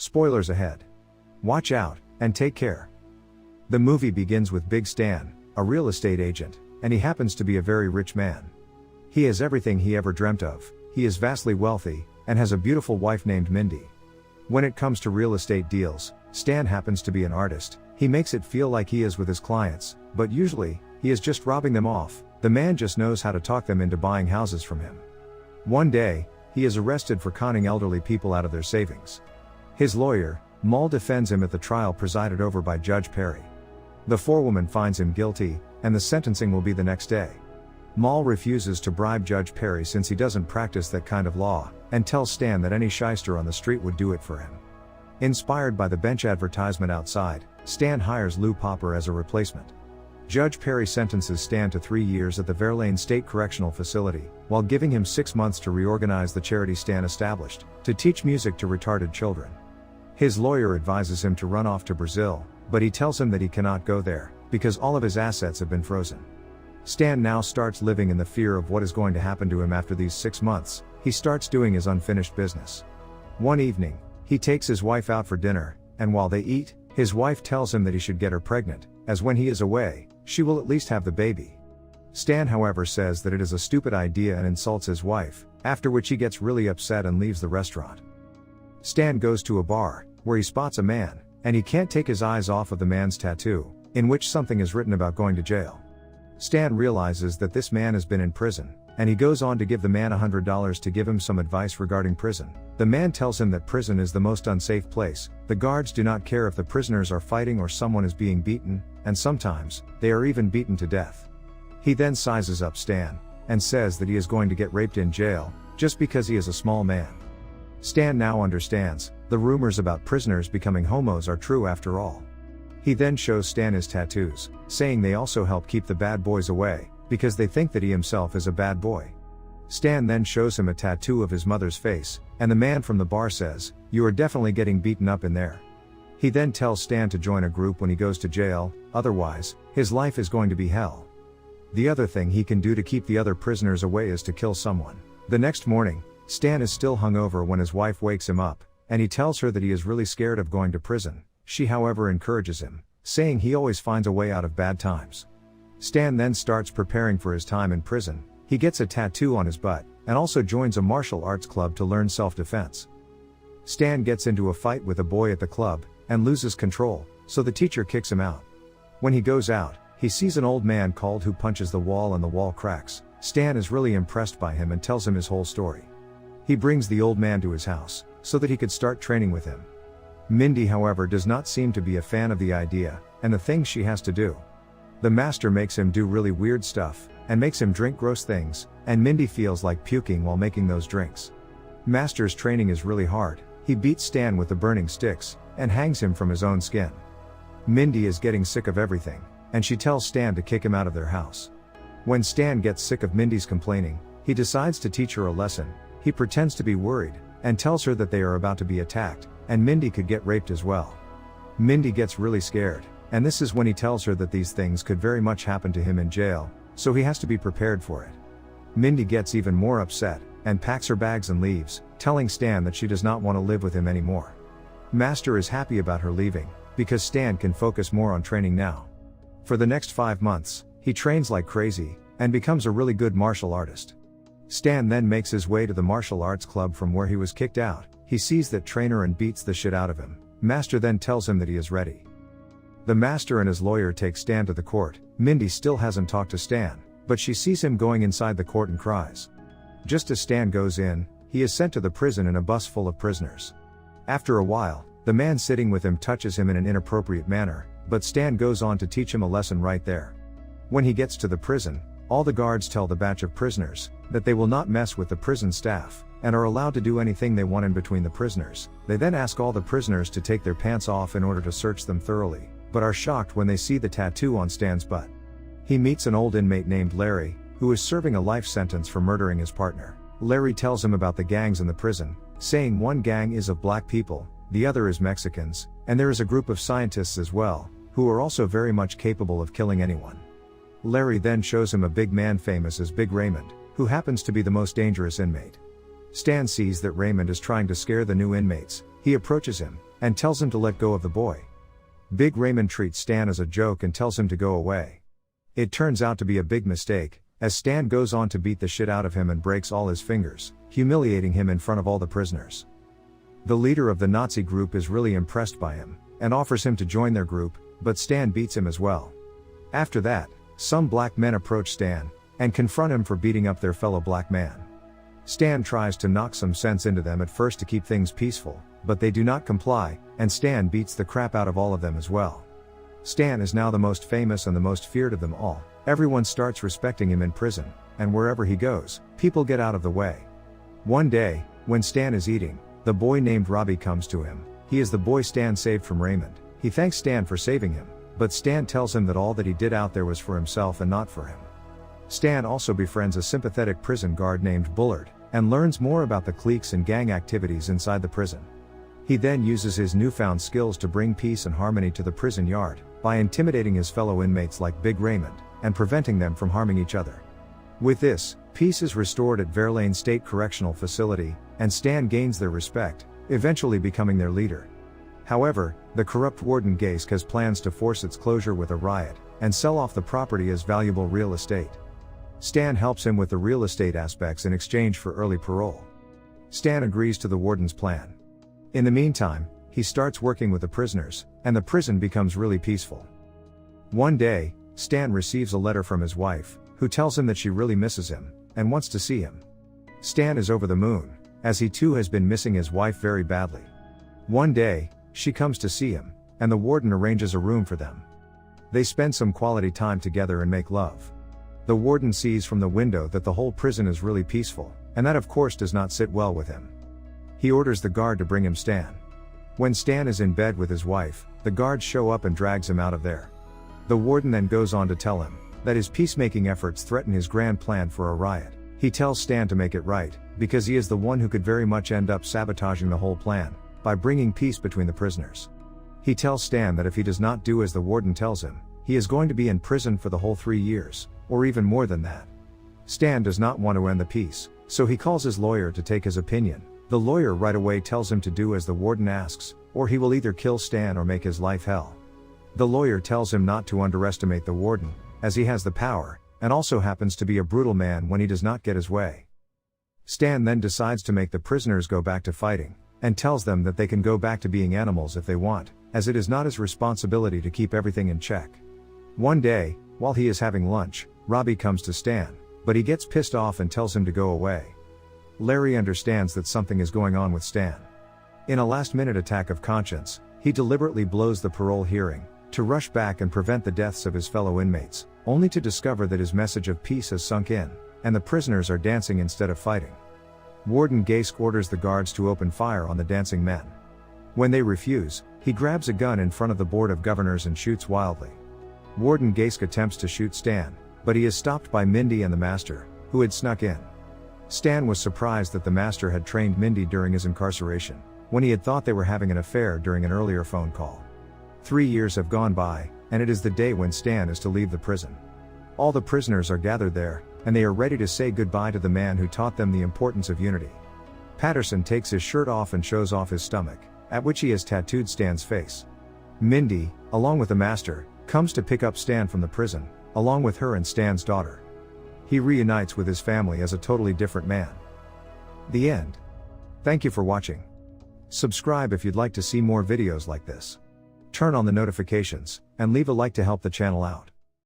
Spoilers ahead. Watch out, and take care. The movie begins with Big Stan, a real estate agent, and he happens to be a very rich man. He has everything he ever dreamt of, he is vastly wealthy, and has a beautiful wife named Mindy. When it comes to real estate deals, Stan happens to be an artist. He makes it feel like he is with his clients, but usually, he is just robbing them off. The man just knows how to talk them into buying houses from him. One day, he is arrested for conning elderly people out of their savings. His lawyer, Mal, defends him at the trial presided over by Judge Perry. The forewoman finds him guilty, and the sentencing will be the next day. Mal refuses to bribe Judge Perry since he doesn't practice that kind of law, and tells Stan that any shyster on the street would do it for him. Inspired by the bench advertisement outside, Stan hires Lou Popper as a replacement. Judge Perry sentences Stan to 3 years at the Verlaine State Correctional Facility, while giving him 6 months to reorganize the charity Stan established, to teach music to retarded children. His lawyer advises him to run off to Brazil, but he tells him that he cannot go there, because all of his assets have been frozen. Stan now starts living in the fear of what is going to happen to him after these 6 months. He starts doing his unfinished business. One evening, he takes his wife out for dinner, and while they eat, his wife tells him that he should get her pregnant, as when he is away, she will at least have the baby. Stan, however, says that it is a stupid idea and insults his wife, after which he gets really upset and leaves the restaurant. Stan goes to a bar, where he spots a man, and he can't take his eyes off of the man's tattoo, in which something is written about going to jail. Stan realizes that this man has been in prison, and he goes on to give the man $100 to give him some advice regarding prison. The man tells him that prison is the most unsafe place. The guards do not care if the prisoners are fighting or someone is being beaten, and sometimes, they are even beaten to death. He then sizes up Stan, and says that he is going to get raped in jail, just because he is a small man. Stan now understands, the rumors about prisoners becoming homos are true after all. He then shows Stan his tattoos, saying they also help keep the bad boys away, because they think that he himself is a bad boy. Stan then shows him a tattoo of his mother's face, and the man from the bar says, "You are definitely getting beaten up in there." He then tells Stan to join a group when he goes to jail, otherwise, his life is going to be hell. The other thing he can do to keep the other prisoners away is to kill someone. The next morning, Stan is still hungover when his wife wakes him up, and he tells her that he is really scared of going to prison. She, however, encourages him, saying he always finds a way out of bad times. Stan then starts preparing for his time in prison. He gets a tattoo on his butt, and also joins a martial arts club to learn self-defense. Stan gets into a fight with a boy at the club, and loses control, so the teacher kicks him out. When he goes out, he sees an old man called who punches the wall and the wall cracks. Stan is really impressed by him and tells him his whole story. He brings the old man to his house, so that he could start training with him. Mindy, however, does not seem to be a fan of the idea, and the things she has to do. The master makes him do really weird stuff, and makes him drink gross things, and Mindy feels like puking while making those drinks. Master's training is really hard. He beats Stan with the burning sticks, and hangs him from his own skin. Mindy is getting sick of everything, and she tells Stan to kick him out of their house. When Stan gets sick of Mindy's complaining, he decides to teach her a lesson. He pretends to be worried, and tells her that they are about to be attacked, and Mindy could get raped as well. Mindy gets really scared, and this is when he tells her that these things could very much happen to him in jail, so he has to be prepared for it. Mindy gets even more upset, and packs her bags and leaves, telling Stan that she does not want to live with him anymore. Master is happy about her leaving, because Stan can focus more on training now. For the next 5 months, he trains like crazy, and becomes a really good martial artist. Stan then makes his way to the martial arts club from where he was kicked out. He sees that trainer and beats the shit out of him. Master then tells him that he is ready. The master and his lawyer take Stan to the court. Mindy still hasn't talked to Stan, but she sees him going inside the court and cries. Just as Stan goes in, he is sent to the prison in a bus full of prisoners. After a while, the man sitting with him touches him in an inappropriate manner, but Stan goes on to teach him a lesson right there. When he gets to the prison, all the guards tell the batch of prisoners that they will not mess with the prison staff, and are allowed to do anything they want in between the prisoners. They then ask all the prisoners to take their pants off in order to search them thoroughly, but are shocked when they see the tattoo on Stan's butt. He meets an old inmate named Larry, who is serving a life sentence for murdering his partner. Larry tells him about the gangs in the prison, saying one gang is of black people, the other is Mexicans, and there is a group of scientists as well, who are also very much capable of killing anyone. Larry then shows him a big man famous as Big Raymond, who happens to be the most dangerous inmate. Stan sees that Raymond is trying to scare the new inmates. He approaches him, and tells him to let go of the boy. Big Raymond treats Stan as a joke and tells him to go away. It turns out to be a big mistake, as Stan goes on to beat the shit out of him and breaks all his fingers, humiliating him in front of all the prisoners. The leader of the Nazi group is really impressed by him, and offers him to join their group, but Stan beats him as well. After that, some black men approach Stan, and confront him for beating up their fellow black man. Stan tries to knock some sense into them at first to keep things peaceful, but they do not comply, and Stan beats the crap out of all of them as well. Stan is now the most famous and the most feared of them all. Everyone starts respecting him in prison, and wherever he goes, people get out of the way. One day, when Stan is eating, the boy named Robbie comes to him. He is the boy Stan saved from Raymond. He thanks Stan for saving him, but Stan tells him that all that he did out there was for himself and not for him. Stan also befriends a sympathetic prison guard named Bullard, and learns more about the cliques and gang activities inside the prison. He then uses his newfound skills to bring peace and harmony to the prison yard, by intimidating his fellow inmates like Big Raymond, and preventing them from harming each other. With this, peace is restored at Verlaine State Correctional Facility, and Stan gains their respect, eventually becoming their leader. However, the corrupt warden Gaisk has plans to force its closure with a riot, and sell off the property as valuable real estate. Stan helps him with the real estate aspects in exchange for early parole. Stan agrees to the warden's plan. In the meantime, he starts working with the prisoners, and the prison becomes really peaceful. One day, Stan receives a letter from his wife, who tells him that she really misses him, and wants to see him. Stan is over the moon, as he too has been missing his wife very badly. One day, she comes to see him, and the warden arranges a room for them. They spend some quality time together and make love. The warden sees from the window that the whole prison is really peaceful, and that of course does not sit well with him. He orders the guard to bring him Stan. When Stan is in bed with his wife, the guards show up and drags him out of there. The warden then goes on to tell him that his peacemaking efforts threaten his grand plan for a riot. He tells Stan to make it right, because he is the one who could very much end up sabotaging the whole plan, by bringing peace between the prisoners. He tells Stan that if he does not do as the warden tells him, he is going to be in prison for the whole 3 years, or even more than that. Stan does not want to end the peace, so he calls his lawyer to take his opinion. The lawyer right away tells him to do as the warden asks, or he will either kill Stan or make his life hell. The lawyer tells him not to underestimate the warden, as he has the power, and also happens to be a brutal man when he does not get his way. Stan then decides to make the prisoners go back to fighting, and tells them that they can go back to being animals if they want, as it is not his responsibility to keep everything in check. One day, while he is having lunch, Robbie comes to Stan, but he gets pissed off and tells him to go away. Larry understands that something is going on with Stan. In a last-minute attack of conscience, he deliberately blows the parole hearing, to rush back and prevent the deaths of his fellow inmates, only to discover that his message of peace has sunk in, and the prisoners are dancing instead of fighting. Warden Gaisk orders the guards to open fire on the dancing men. When they refuse, he grabs a gun in front of the Board of Governors and shoots wildly. Warden Gaisk attempts to shoot Stan, but he is stopped by Mindy and the Master, who had snuck in. Stan was surprised that the Master had trained Mindy during his incarceration, when he had thought they were having an affair during an earlier phone call. 3 years have gone by, and it is the day when Stan is to leave the prison. All the prisoners are gathered there, and they are ready to say goodbye to the man who taught them the importance of unity. Patterson takes his shirt off and shows off his stomach, at which he has tattooed Stan's face. Mindy, along with the Master, comes to pick up Stan from the prison, along with her and Stan's daughter. He reunites with his family as a totally different man. The end. Thank you for watching. Subscribe if you'd like to see more videos like this. Turn on the notifications, and leave a like to help the channel out.